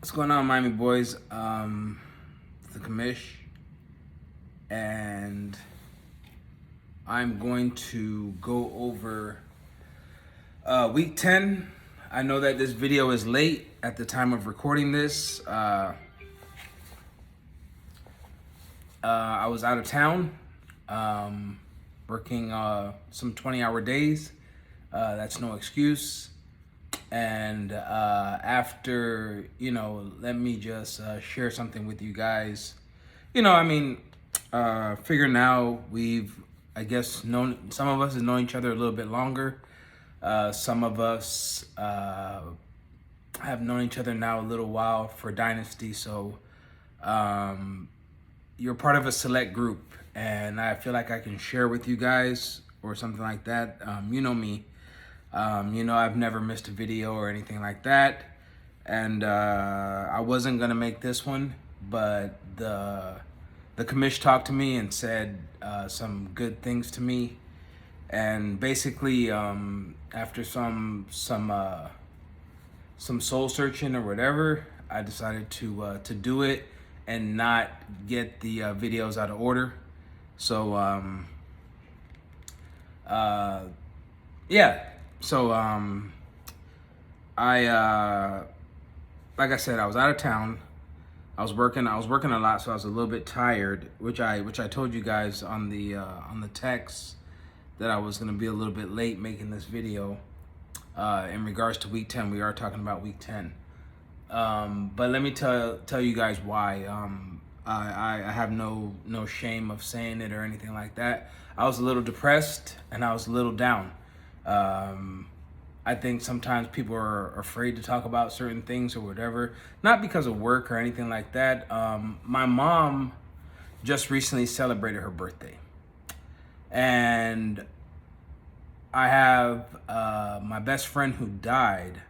What's going on, Miami Boys? It's the Commish, and I'm going to go over week 10. I know that this video is late at the time of recording this. I was out of town, working some 20-hour days. That's no excuse. And after, let me just share something with you guys. Figure now I guess, some of us have known each other a little bit longer. Some of us have known each other now a little while for Dynasty. So you're part of a select group, and I feel like I can share with you guys or something like that. You know me. I've never missed a video or anything like that. And I wasn't going to make this one, but the commish talked to me and said some good things to me. And basically, after some soul searching or whatever, I decided to do it and not get the videos out of order. So, yeah. So, like I said, I was out of town. I was working a lot, so I was a little bit tired, which I told you guys on the text that I was gonna be a little bit late making this video. In regards to week 10, we are talking about week 10. But let me tell you guys why. I have no shame of saying it or anything like that. I was a little depressed and I was a little down. I think sometimes people are afraid to talk about certain things or whatever, not because of work or anything like that. My mom just recently celebrated her birthday, and I have my best friend who died.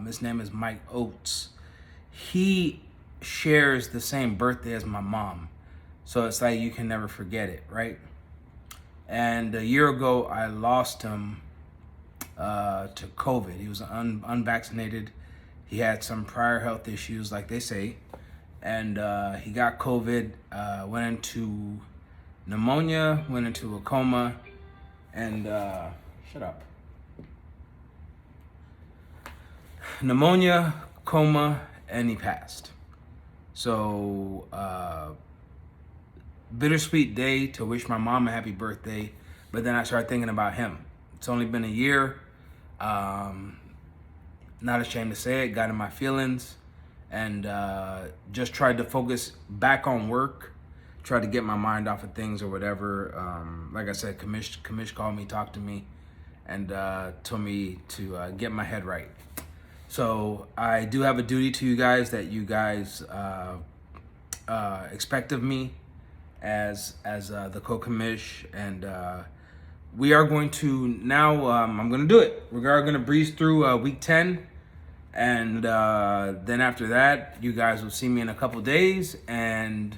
His name is Mike Oates. He shares the same birthday as my mom, so it's like you can never forget it, right? And a year ago, I lost him to COVID. He was unvaccinated. He had some prior health issues, like they say, and he got COVID, went into pneumonia, went into a coma, and pneumonia, coma, and he passed. So bittersweet day to wish my mom a happy birthday, but then I started thinking about him. It's only been a year. Not ashamed to say it, got in my feelings, and just tried to focus back on work, tried to get my mind off of things or whatever. Like I said, Commish called me, talked to me, and told me to get my head right. So I do have a duty to you guys that you guys expect of me as the co-commish, and we are going to now, I'm going to do it. We are going to breeze through week 10. And then after that, you guys will see me in a couple days. And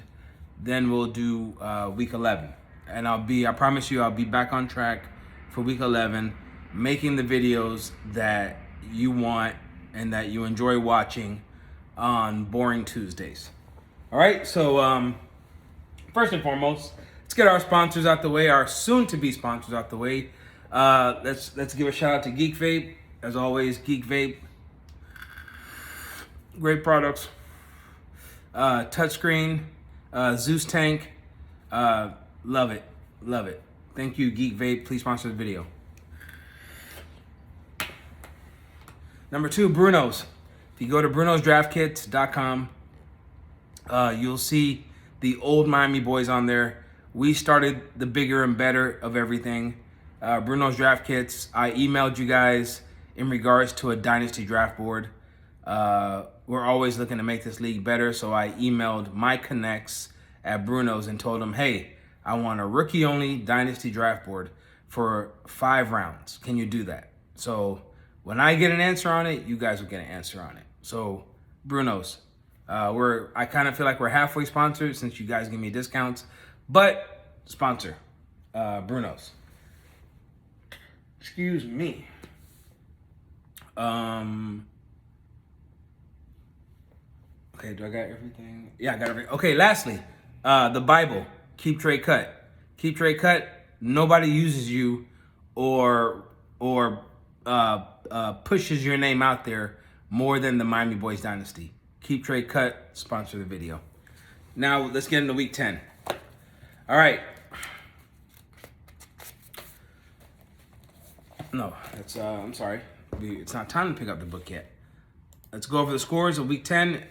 then we'll do week 11. And I promise you, I'll be back on track for week 11, making the videos that you want and that you enjoy watching on Boring Tuesdays. All right. So first and foremost, let's get our sponsors out the way, our soon-to-be sponsors out the way. Let's give a shout out to Geek Vape. As always, Geek Vape, great products. Touchscreen, Zeus Tank, love it. Thank you, Geek Vape. Please sponsor the video. Number 2, Bruno's. If you go to brunosdraftkits.com, you'll see the old Miami Boys on there. We started the bigger and better of everything. Bruno's Draft Kits. I emailed you guys in regards to a Dynasty draft board. We're always looking to make this league better, so I emailed my connects at Bruno's and told them, hey, I want a rookie-only Dynasty draft board for 5 rounds. Can you do that? So when I get an answer on it, you guys will get an answer on it. So Bruno's. I kind of feel like we're halfway sponsored since you guys give me discounts, but sponsor, Bruno's. Excuse me. Okay, do I got everything? Yeah, I got everything. Okay, lastly, the Bible. Keep trade cut. Keep trade cut. Nobody uses you or pushes your name out there more than the Miami Boyz Dynasty. Keep trade cut. Sponsor the video. Now let's get into week 10. All right. No, that's I'm sorry. It's not time to pick up the book yet. Let's go over the scores of week 10,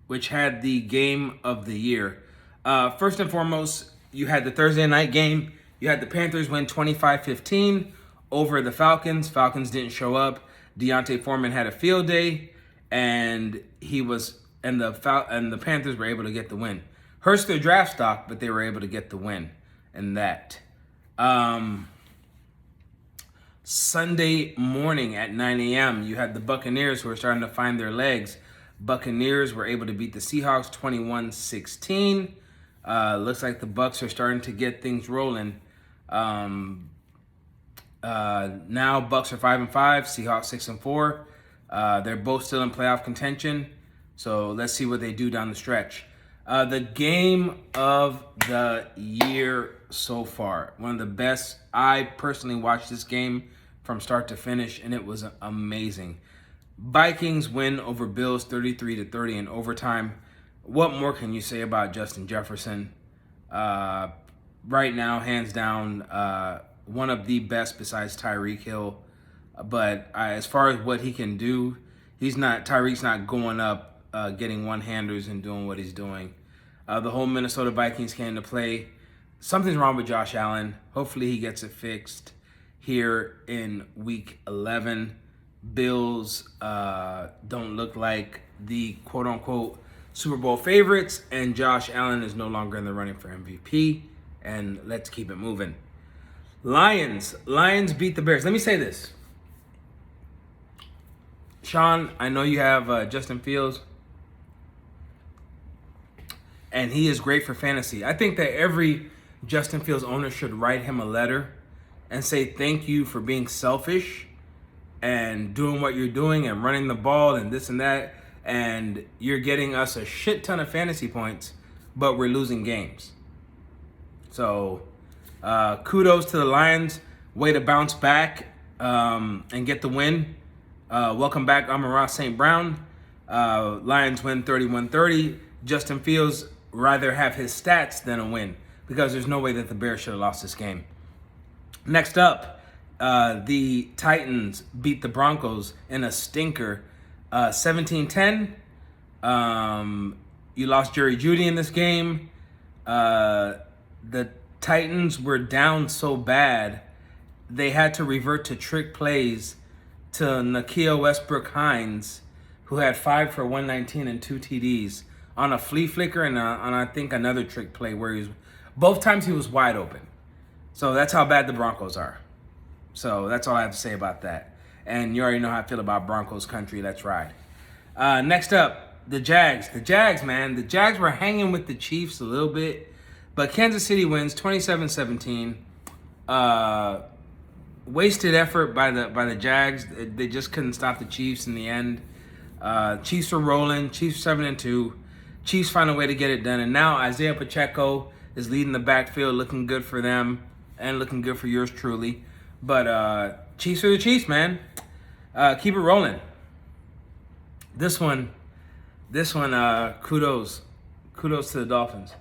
which had the game of the year. First and foremost, you had the Thursday night game. You had the Panthers win 25-15 over the Falcons. Falcons didn't show up. Deontay Foreman had a field day, and the Panthers were able to get the win. Hurts their draft stock, but they were able to get the win in that. Sunday morning at 9 a.m., you had the Buccaneers who are starting to find their legs. Buccaneers were able to beat the Seahawks 21-16. Looks like the Bucs are starting to get things rolling. Now Bucs are 5-5, Seahawks 6-4. They're both still in playoff contention. So let's see what they do down the stretch. The game of the year so far. One of the best. I personally watched this game from start to finish, and it was amazing. Vikings win over Bills 33-30 in overtime. What more can you say about Justin Jefferson? Right now, hands down, one of the best besides Tyreek Hill. But as far as what he can do, Tyreek's not going up, getting one-handers and doing what he's doing. The whole Minnesota Vikings came to play. Something's wrong with Josh Allen. Hopefully he gets it fixed here in week 11. Bills don't look like the quote-unquote Super Bowl favorites, and Josh Allen is no longer in the running for MVP, and let's keep it moving. Lions beat the Bears. Let me say this. Sean, I know you have Justin Fields, and he is great for fantasy. I think that every Justin Fields owner should write him a letter and say thank you for being selfish and doing what you're doing and running the ball and this and that, and you're getting us a shit ton of fantasy points, but we're losing games. So kudos to the Lions. Way to bounce back and get the win. Welcome back, Amon-Ra St. Brown. Lions win 31-30. Justin Fields rather have his stats than a win, because there's no way that the Bears should have lost this game. Next up, the Titans beat the Broncos in a stinker, 17-10. You lost Jerry Jeudy in this game. The Titans were down so bad, they had to revert to trick plays to Nakia Westbrook-Hines, who had 5 for 119 and 2 TDs on a flea flicker and on I think another trick play where both times he was wide open. So that's how bad the Broncos are. So that's all I have to say about that. And you already know how I feel about Broncos country. Let's ride. Next up, the Jags. The Jags, man. The Jags were hanging with the Chiefs a little bit, but Kansas City wins 27-17. Wasted effort by the Jags. They just couldn't stop the Chiefs in the end. Chiefs are rolling. Chiefs 7-2. Chiefs find a way to get it done. And now Isaiah Pacheco is leading the backfield, looking good for them and looking good for yours truly. But Chiefs are the Chiefs, man. Keep it rolling. This one, kudos to the Dolphins.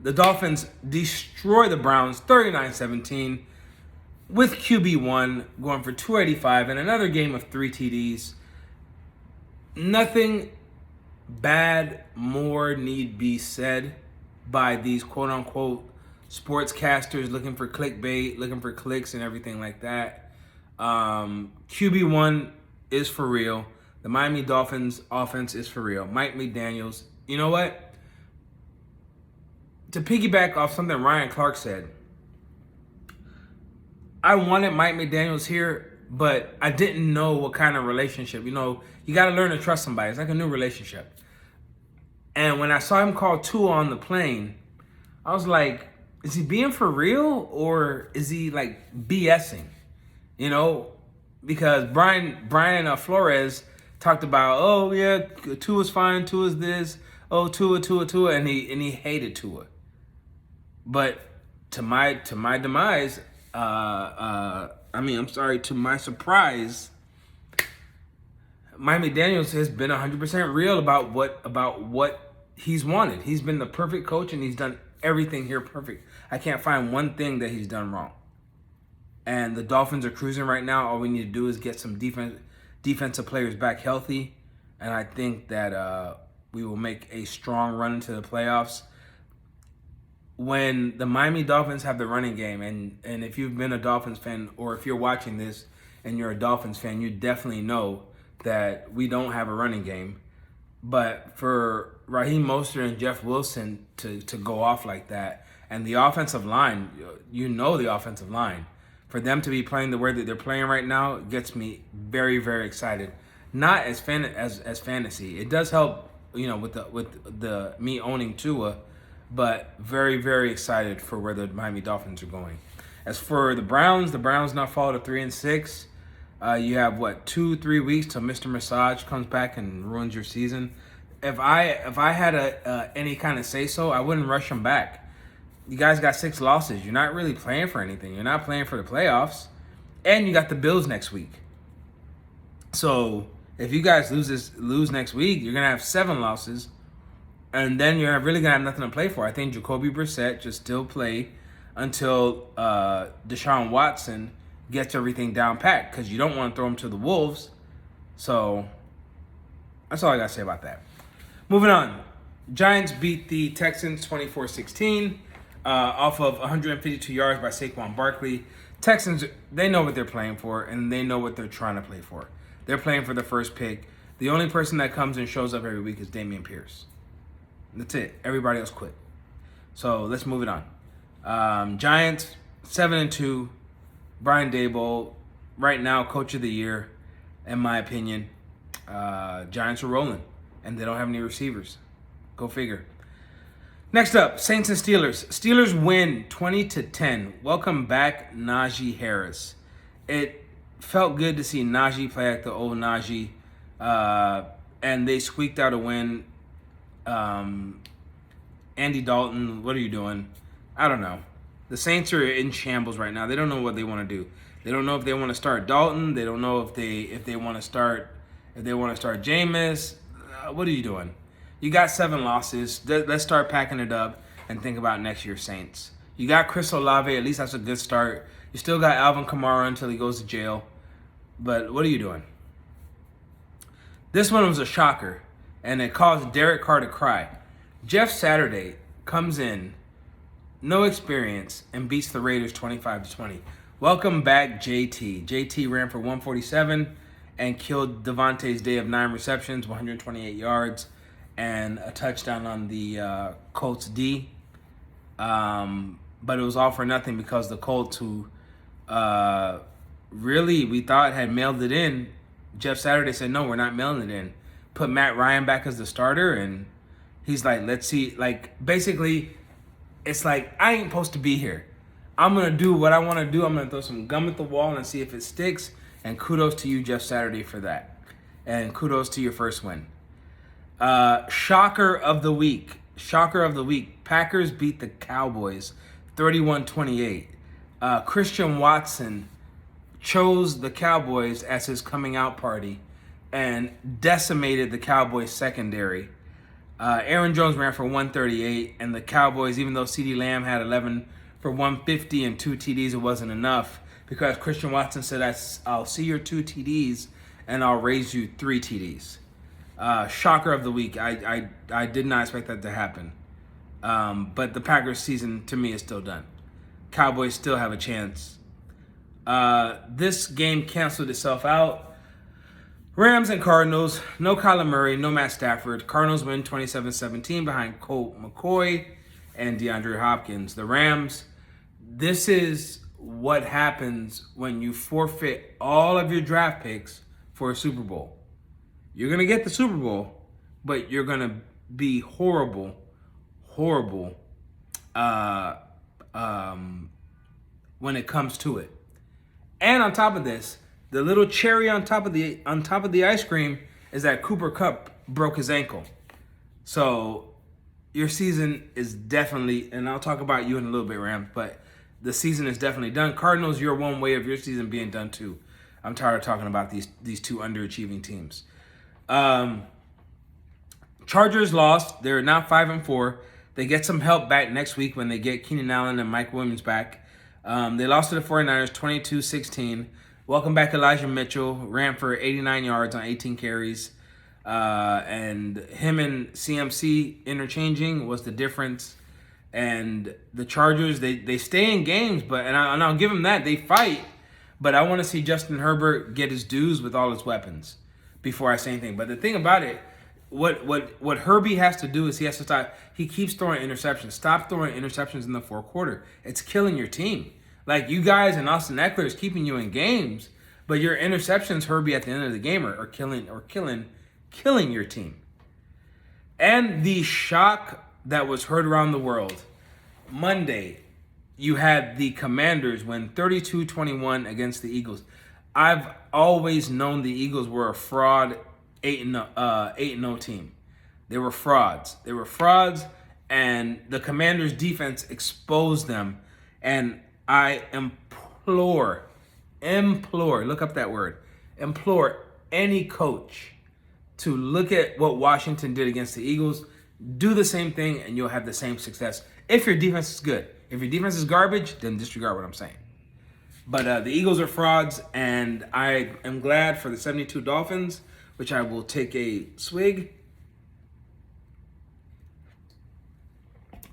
The Dolphins destroy the Browns 39-17 with QB1 going for 285 and another game of 3 TDs. Nothing bad more need be said by these quote-unquote sportscasters looking for clickbait, looking for clicks and everything like that. QB1 is for real. The Miami Dolphins offense is for real. Mike McDaniels, you know what? To piggyback off something Ryan Clark said, I wanted Mike McDaniels here, but I didn't know what kind of relationship. You know, you got to learn to trust somebody. It's like a new relationship. And when I saw him call Tua on the plane, I was like, is he being for real or is he like BSing? You know, because Brian Flores talked about, oh yeah, Tua's fine, Tua's this, oh Tua, and he hated Tua. But to my demise, to my surprise, Miami Daniels has been 100% real about what he's wanted. He's been the perfect coach, and he's done everything here perfect. I can't find one thing that he's done wrong. And the Dolphins are cruising right now. All we need to do is get some defensive players back healthy, and I think that we will make a strong run into the playoffs. When the Miami Dolphins have the running game, and if you've been a Dolphins fan, or if you're watching this and you're a Dolphins fan, you definitely know that we don't have a running game. But for Raheem Mostert and Jeff Wilson to go off like that, and the offensive line, the offensive line, for them to be playing the way that they're playing right now gets me very, very excited. Not as fantasy. It does help, with the me owning Tua, but very, very excited for where the Miami Dolphins are going. As for the Browns now fall to 3-6. You have 2-3 weeks till Mr. Massage comes back and ruins your season. If I had any kind of say so, I wouldn't rush them back. You guys got 6 losses. You're not really playing for anything. You're not playing for the playoffs, and you got the Bills next week. So if you guys lose next week, you're gonna have 7 losses, and then you're really gonna have nothing to play for. I think Jacoby Brissett should still play until Deshaun Watson gets everything down pat, because you don't want to throw him to the Wolves. So that's all I got to say about that. Moving on. Giants beat the Texans 24-16 off of 152 yards by Saquon Barkley. Texans, they know what they're playing for, and they know what they're trying to play for. They're playing for the first pick. The only person that comes and shows up every week is Dameon Pierce. That's it. Everybody else quit. So let's move it on. Giants, 7-2. Brian Daboll, right now, Coach of the Year, in my opinion. Giants are rolling, and they don't have any receivers. Go figure. Next up, Saints and Steelers. Steelers win 20-10. Welcome back, Najee Harris. It felt good to see Najee play like the old Najee, and they squeaked out a win. Andy Dalton, what are you doing? I don't know. The Saints are in shambles right now. They don't know what they want to do. They don't know if they want to start Dalton. They don't know if they want to start Jameis. What are you doing? You got 7 losses. Let's start packing it up and think about next year's Saints. You got Chris Olave. At least that's a good start. You still got Alvin Kamara until he goes to jail. But what are you doing? This one was a shocker, and it caused Derek Carr to cry. Jeff Saturday comes in, no experience, and beats the Raiders 25-20. Welcome back, JT. JT ran for 147 and killed Devontae's day of 9 receptions, 128 yards, and a touchdown on the Colts D. But it was all for nothing because the Colts, who really we thought had mailed it in, Jeff Saturday said, no, we're not mailing it in. Put Matt Ryan back as the starter, and he's like, let's see. Like, basically, it's like, I ain't supposed to be here. I'm going to do what I want to do. I'm going to throw some gum at the wall and see if it sticks. And kudos to you, Jeff Saturday, for that. And kudos to your first win. Shocker of the week. Shocker of the week. Packers beat the Cowboys 31-28. Christian Watson chose the Cowboys as his coming out party and decimated the Cowboys secondary. Aaron Jones ran for 138, and the Cowboys, even though CeeDee Lamb had 11 for 150 and 2 TDs, it wasn't enough because Christian Watson said, I'll see your 2 TDs and I'll raise you 3 TDs. Shocker of the week. I did not expect that to happen. But the Packers season, to me, is still done. Cowboys still have a chance. This game canceled itself out. Rams and Cardinals, no Kyler Murray, no Matt Stafford. Cardinals win 27-17 behind Colt McCoy and DeAndre Hopkins. The Rams, this is what happens when you forfeit all of your draft picks for a Super Bowl. You're going to get the Super Bowl, but you're going to be horrible when it comes to it. And on top of this, the little cherry on top of the ice cream is that Cooper Kupp broke his ankle. So your season is definitely, and I'll talk about you in a little bit, Rams, but the season is definitely done. Cardinals, you're one way of your season being done too. I'm tired of talking about these two underachieving teams. Chargers lost. They're now 5-4. They get some help back next week when they get Keenan Allen and Mike Williams back. They lost to the 49ers 22-16. Welcome back Elijah Mitchell. Ran for 89 yards on 18 carries. And him and CMC interchanging was the difference. And the Chargers, they stay in games, and I'll give them that. They fight, but I want to see Justin Herbert get his dues with all his weapons before I say anything. But the thing about it, what Herbie has to do is he has to stop. He keeps throwing interceptions. Stop throwing interceptions in the fourth quarter. It's killing your team. Like, you guys and Austin Eckler is keeping you in games, but your interceptions, Herbie, at the end of the game are killing your team. And the shock that was heard around the world. Monday, you had the Commanders win 32-21 against the Eagles. I've always known the Eagles were a fraud 8-0 team. They were frauds. And the Commanders' defense exposed them. And I implore, look up that word, implore any coach to look at what Washington did against the Eagles, do the same thing, and you'll have the same success if your defense is good. If your defense is garbage, then disregard what I'm saying. But the Eagles are frauds, and I am glad for the 72 Dolphins, which I will take a swig,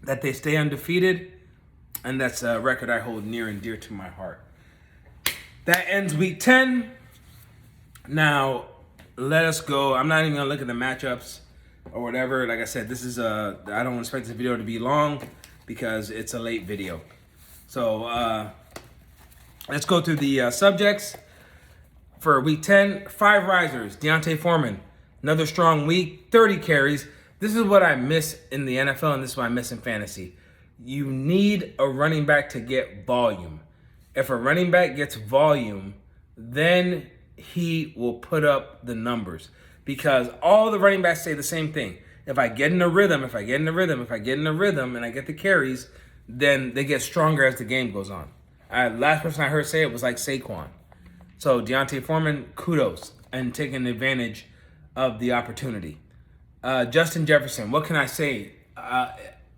that they stay undefeated, and that's a record I hold near and dear to my heart. That ends week 10. Now, let us go. I'm not even going to look at the matchups or whatever. Like I said, this is I don't expect this video to be long because it's a late video. So, let's go through the subjects. For week 10, 5 risers. Deontay Foreman, another strong week, 30 carries. This is what I miss in the NFL, and this is what I miss in fantasy. You need a running back to get volume. If a running back gets volume, then he will put up the numbers. Because all the running backs say the same thing. If I get in a rhythm, and I get the carries, then they get stronger as the game goes on. Last person I heard say it was like Saquon. So Deontay Foreman, kudos, and taking advantage of the opportunity. Justin Jefferson, what can I say?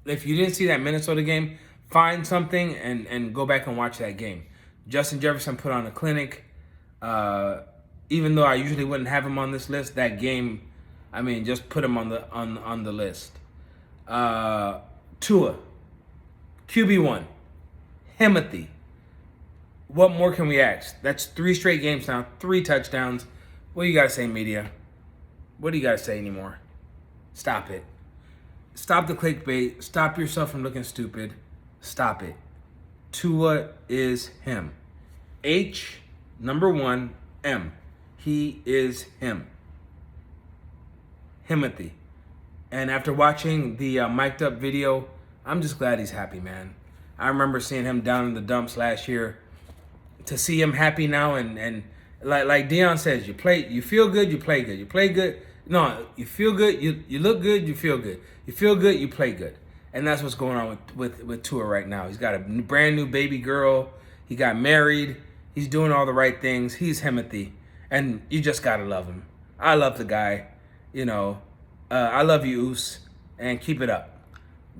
If you didn't see that Minnesota game, find something and go back and watch that game. Justin Jefferson put on a clinic. Even though I usually wouldn't have him on this list, that game, I mean, just put him on the list. Tua, QB1, Himothy. What more can we ask? That's 3 straight games now, 3 touchdowns. What do you got to say, media? What do you got to say anymore? Stop it. Stop the clickbait. Stop yourself from looking stupid. Stop it. Tua is him. H, number 1, M. He is him. Himothy. And after watching the mic'd up video, I'm just glad he's happy, man. I remember seeing him down in the dumps last year. To see him happy now and like Deion says, you feel good, you play good. You play good. No, you feel good, you look good, you feel good. You feel good, you play good. And that's what's going on with Tua right now. He's got a brand new baby girl. He got married. He's doing all the right things. He's Himothy. And you just got to love him. I love the guy. I love you, Oos. And keep it up.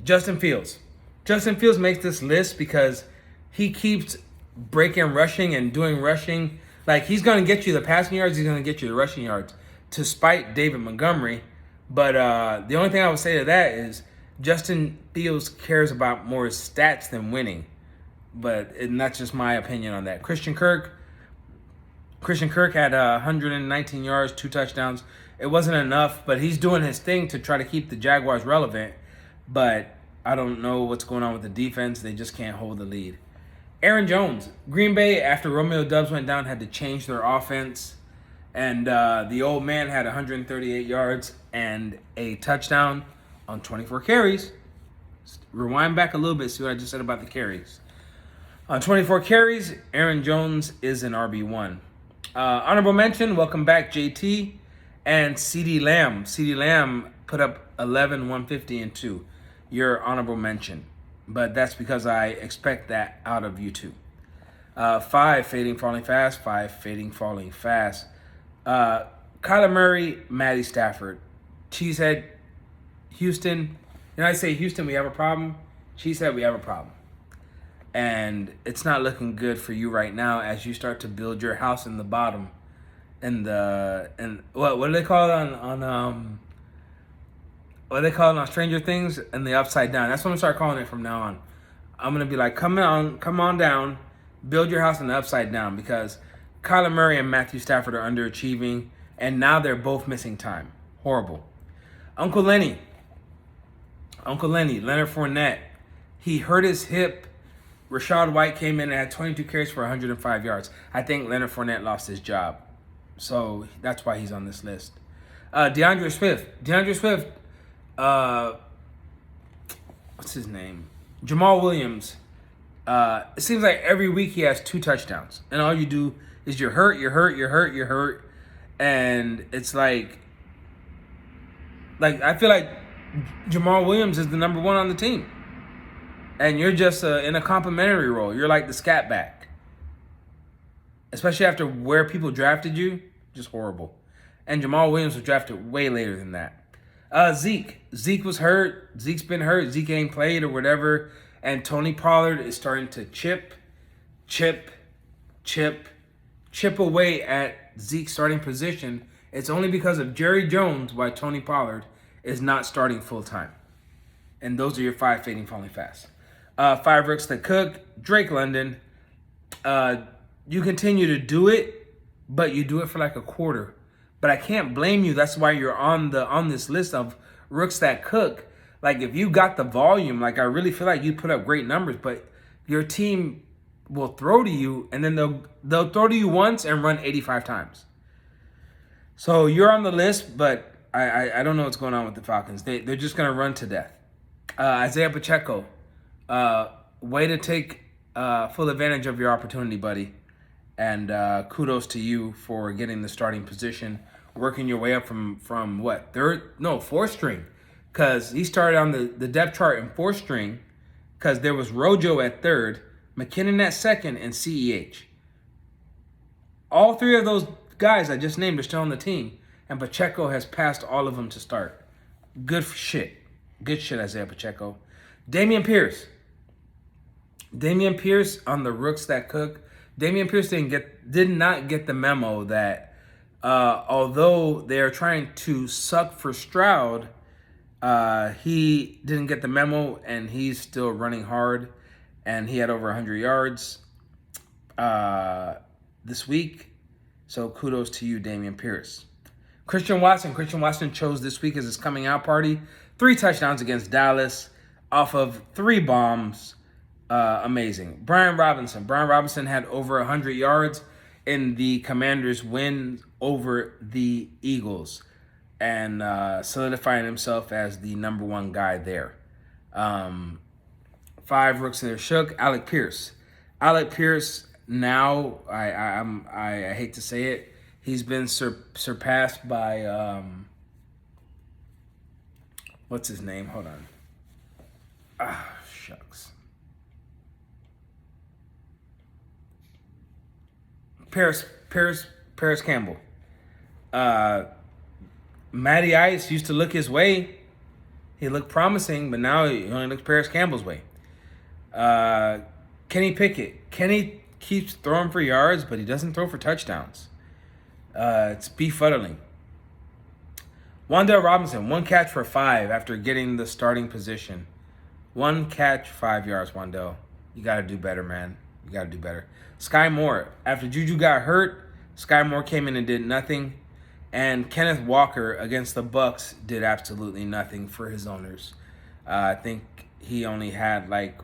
Justin Fields. Justin Fields makes this list because he keeps breaking rushing and doing rushing. Like, he's going to get you the passing yards. He's going to get you the rushing yards to spite David Montgomery. But the only thing I would say to that is Justin Fields cares about more stats than winning. And that's just my opinion on that. Christian Kirk had 119 yards, 2 touchdowns. It wasn't enough, but he's doing his thing to try to keep the Jaguars relevant. But I don't know what's going on with the defense. They just can't hold the lead. Aaron Jones. Green Bay, after Romeo Doubs went down, had to change their offense. And the old man had 138 yards and a touchdown on 24 carries. Rewind back a little bit, see what I just said about the carries. On 24 carries, Aaron Jones is an RB1. Honorable mention, welcome back, JT and CD Lamb. CD Lamb put up 11, 150, and 2. Your honorable mention. But that's because I expect that out of you two. 5, fading, falling fast. 5, fading, falling fast. Kyler Murray, Matty Stafford. Cheesehead, Houston. I say Houston, we have a problem. Cheesehead, we have a problem. And it's not looking good for you right now as you start to build your house in the bottom. And what do they call it what do they call it on Stranger Things? And the upside down. That's what I'm gonna start calling it from now on. I'm gonna be like, come on down, build your house in the upside down, because Kyler Murray and Matthew Stafford are underachieving, and now they're both missing time. Horrible. Uncle Lenny, Leonard Fournette, he hurt his hip. Rashad White came in and had 22 carries for 105 yards. I think Leonard Fournette lost his job. So that's why he's on this list. DeAndre Swift, what's his name? Jamal Williams. It seems like every week he has 2 touchdowns. And all you do is you're hurt. And it's like I feel like Jamal Williams is the number 1 on the team. And you're just in a complimentary role. You're like the scat back. Especially after where people drafted you. Just horrible. And Jamal Williams was drafted way later than that. Zeke was hurt. Zeke's been hurt. Zeke ain't played or whatever. And Tony Pollard is starting to chip away at Zeke's starting position. It's only because of Jerry Jones why Tony Pollard is not starting full time. And those are your 5 fading, falling fast. 5 rooks that cook. Drake London. You continue to do it, but you do it for like a quarter. But I can't blame you. That's why you're on this list of rooks that cook. Like, if you got the volume, like, I really feel like you put up great numbers, but your team will throw to you, and then they'll throw to you once and run 85 times. So you're on the list, but I don't know what's going on with the Falcons. They're just gonna run to death. Isaiah Pacheco. Way to take full advantage of your opportunity, buddy. And kudos to you for getting the starting position, working your way up from what? Fourth string. Because he started on the depth chart in 4th string, because there was Rojo at 3rd, McKinnon at 2nd, and CEH. All 3 of those guys I just named are still on the team, and Pacheco has passed all of them to start. Good shit. Good shit, Isaiah Pacheco. Damian Pierce on the rooks that cook. Damian Pierce did not get the memo that although they're trying to suck for Stroud, he didn't get the memo, and he's still running hard, and he had over 100 yards this week. So kudos to you, Damian Pierce. Christian Watson chose this week as his coming out party. 3 touchdowns against Dallas off of 3 bombs. Amazing. Brian Robinson had over 100 yards in the Commanders' win over the Eagles, and solidifying himself as the number 1 guy there. 5 rooks that are shook. Alec Pierce now, I hate to say it, he's been surpassed by what's his name? Hold on. Shucks. Paris Campbell. Matty Ice used to look his way. He looked promising, but now he only looks Paris Campbell's way. Kenny Pickett. Kenny keeps throwing for yards, but he doesn't throw for touchdowns. It's befuddling. Wan'Dale Robinson, 1 catch for 5 after getting the starting position. 1 catch, 5 yards, Wan'Dale. You got to do better, man. You got to do better. Sky Moore. After Juju got hurt, Sky Moore came in and did nothing. And Kenneth Walker against the Bucks did absolutely nothing for his owners. I think he only had matter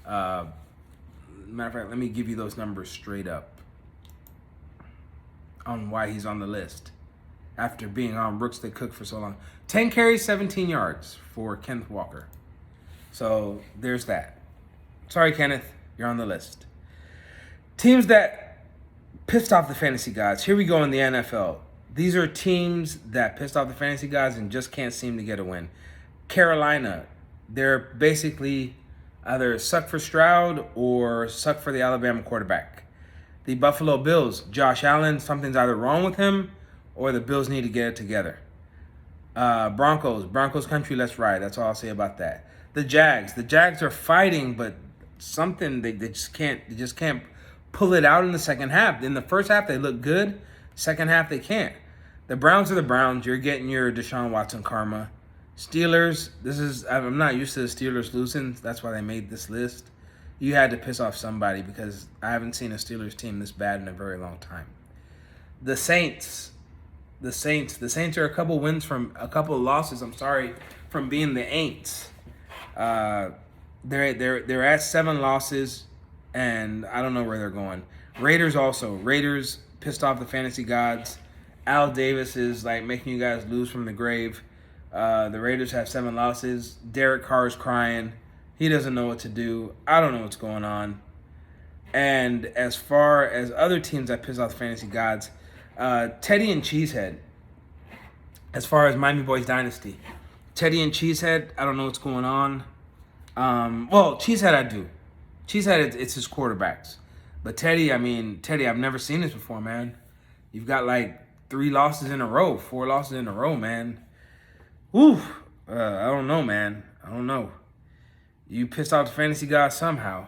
of fact, let me give you those numbers straight up on why he's on the list after being on rooks that cook for so long. 10 carries, 17 yards for Kenneth Walker. So there's that. Sorry, Kenneth, you're on the list. Teams that Pissed off the fantasy gods. Here we go in the NFL. These are teams that pissed off the fantasy gods and just can't seem to get a win. Carolina, they're basically either suck for Stroud or suck for the Alabama quarterback. The Buffalo Bills, Josh Allen, something's either wrong with him or the Bills need to get it together. Broncos country, let's ride. That's all I'll say about that. The Jags are fighting, but something they just can't pull it out in the second half. In the first half they look good, second half they can't. The Browns are the Browns. You're getting your Deshaun Watson karma. Steelers, I'm not used to the Steelers losing. That's why they made this list. You had to piss off somebody because I haven't seen a Steelers team this bad in a very long time. The Saints are a couple losses. From being the Aints. They're at 7 losses, and I don't know where they're going. Raiders pissed off the fantasy gods. Al Davis is like making you guys lose from the grave. The Raiders have 7 losses. Derek Carr is crying. He doesn't know what to do. I don't know what's going on. And as far as other teams that piss off the fantasy gods, Teddy and Cheesehead. As far as Miami Boyz Dynasty, Teddy and Cheesehead, I don't know what's going on. Cheesehead I do. Cheesehead, it's his quarterbacks. But Teddy, I've never seen this before, man. You've got like 4 losses in a row, man. Woo. I don't know, man. I don't know. You pissed off the fantasy guys somehow.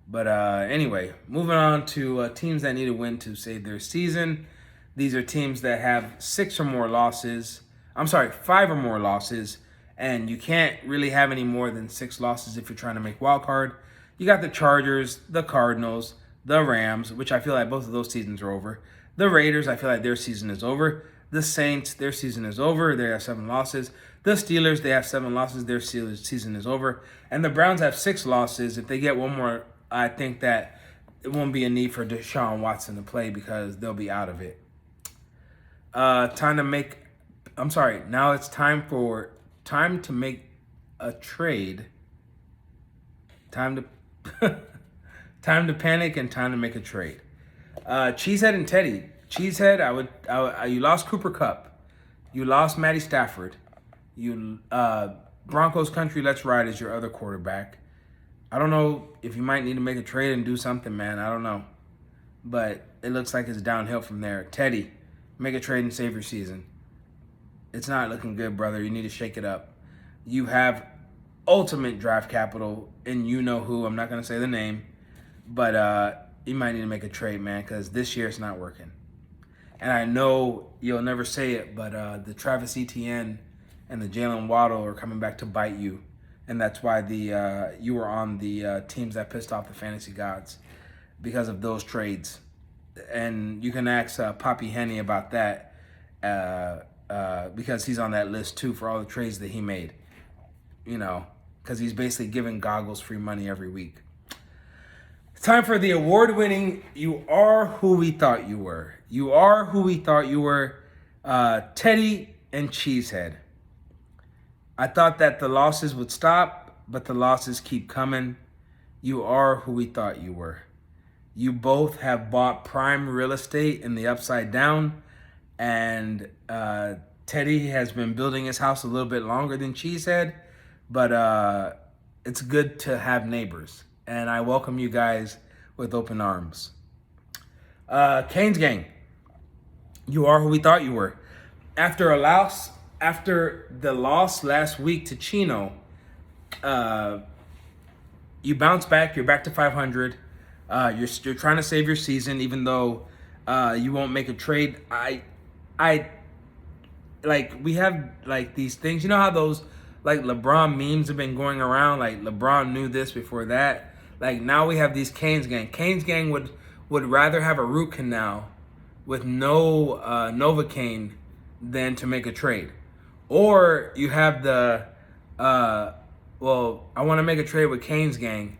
But anyway, moving on to teams that need a win to save their season. These are teams that have 5 or more losses. And you can't really have any more than 6 losses if you're trying to make wild card. You got the Chargers, the Cardinals, the Rams, which I feel like both of those seasons are over. The Raiders, I feel like their season is over. The Saints, their season is over. They have 7 losses. The Steelers, they have 7 losses. Their season is over. And the Browns have 6 losses. If they get one more, I think that it won't be a need for Deshaun Watson to play because they'll be out of it. Now it's time to make a trade. Time to panic and time to make a trade. Cheesehead and Teddy. Cheesehead, you lost Cooper Kupp. You lost Matty Stafford. Broncos country, let's ride is your other quarterback. I don't know if you might need to make a trade and do something, man. I don't know. But it looks like it's downhill from there. Teddy, make a trade and save your season. It's not looking good, brother. You need to shake it up. You have ultimate draft capital, and you know who. I'm not going to say the name. But you might need to make a trade, man, because this year it's not working. And I know you'll never say it, but the Travis Etienne and the Jalen Waddle are coming back to bite you. And that's why you were on the teams that pissed off the fantasy gods because of those trades. And you can ask Poppy Henny about that because he's on that list too for all the trades that he made. You know, because he's basically giving Goggles free money every week. It's time for the award-winning You Are Who We Thought You Were. You are who we thought you were, Teddy and Cheesehead. I thought that the losses would stop, but the losses keep coming. You are who we thought you were. You both have bought prime real estate in the Upside Down, and Teddy has been building his house a little bit longer than Cheesehead, but it's good to have neighbors, and I welcome you guys with open arms. Canes Gang, you are who we thought you were. After the loss last week to Chino, you bounce back. You're back to 500. You're trying to save your season, even though you won't make a trade. We have like these things. You know how those like LeBron memes have been going around? Like LeBron knew this before that. Like now we have these Canes Gang. Canes Gang would rather have a root canal with no Novocaine than to make a trade. Or you have the, I want to make a trade with Canes Gang.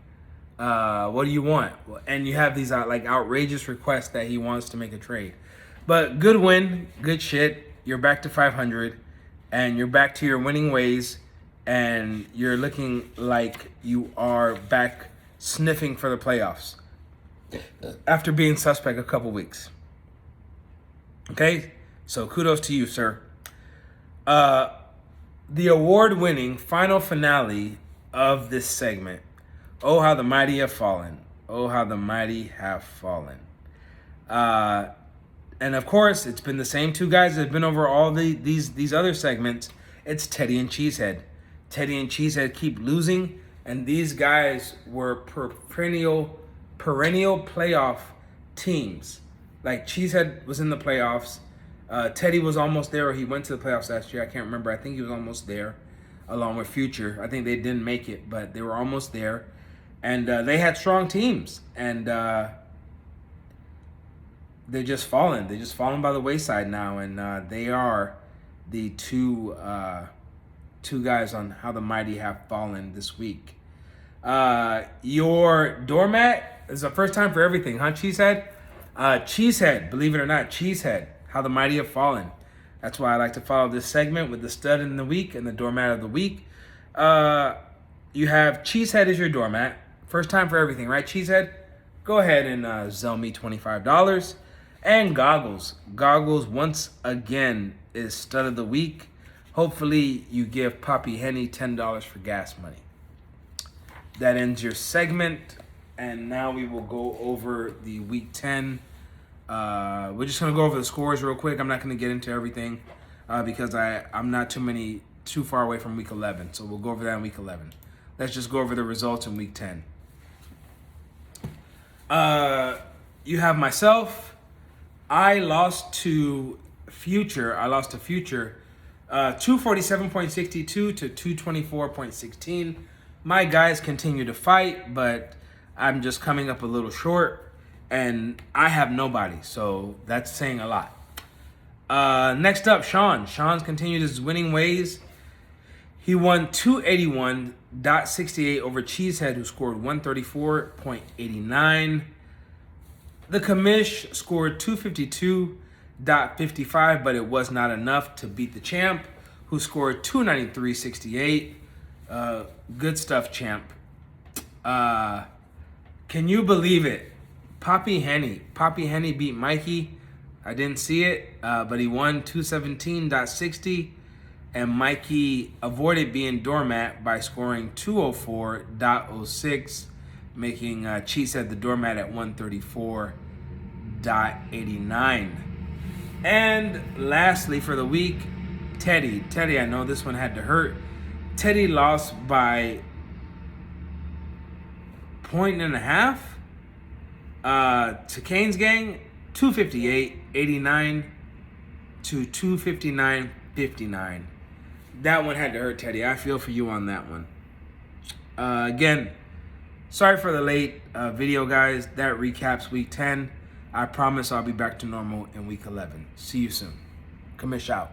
What do you want? And you have these outrageous requests that he wants to make a trade. But good win, good shit. You're back to 500, and you're back to your winning ways, and you're looking like you are back sniffing for the playoffs. after being suspect a couple weeks. Okay, so kudos to you, sir. The award-winning final finale of this segment. Oh, how the mighty have fallen. Oh, how the mighty have fallen. And of course, it's been the same two guys that have been over all these other segments. It's Teddy and Cheesehead. Teddy and Cheesehead keep losing, and these guys were perennial playoff teams. Like, Cheesehead was in the playoffs. Teddy was almost there, or he went to the playoffs last year. I can't remember. I think he was almost there, along with Future. I think they didn't make it, but they were almost there. And they had strong teams, and they just fallen. They just fallen by the wayside now, and they are the two guys on how the mighty have fallen this week. Your doormat is the first time for everything, huh, Cheesehead? Cheesehead, believe it or not, Cheesehead, how the mighty have fallen. That's why I like to follow this segment with the stud in the week and the doormat of the week. You have Cheesehead as your doormat. First time for everything, right, Cheesehead? Go ahead and sell me $25. And Goggles. Goggles, once again, is stud of the week. Hopefully, you give Poppy Henny $10 for gas money. That ends your segment. And now we will go over the Week 10. We're just going to go over the scores real quick. I'm not going to get into everything because I'm not too far away from Week 11. So we'll go over that in Week 11. Let's just go over the results in Week 10. You have myself. I lost to Future. 247.62 to 224.16. My guys continue to fight, but I'm just coming up a little short, and I have nobody, so that's saying a lot. Next up, Sean. Sean's continued his winning ways. He won 281.68 over Cheesehead, who scored 134.89. The Commish scored 252.55, but it was not enough to beat the champ, who scored 293.68. Good stuff, champ. Can you believe it? Poppy Henny beat Mikey. I didn't see it, but he won 217.60, and Mikey avoided being doormat by scoring 204.06, making Cheesehead the doormat at 134.89. And lastly for the week, Teddy, I know this one had to hurt. Teddy lost by 1.5 to Kane's gang, 258.89 to 259.59. That one had to hurt, Teddy. I feel for you on that one. Again, sorry for the late video, guys. That recaps Week 10. I promise I'll be back to normal in Week 11. See you soon. Commish out.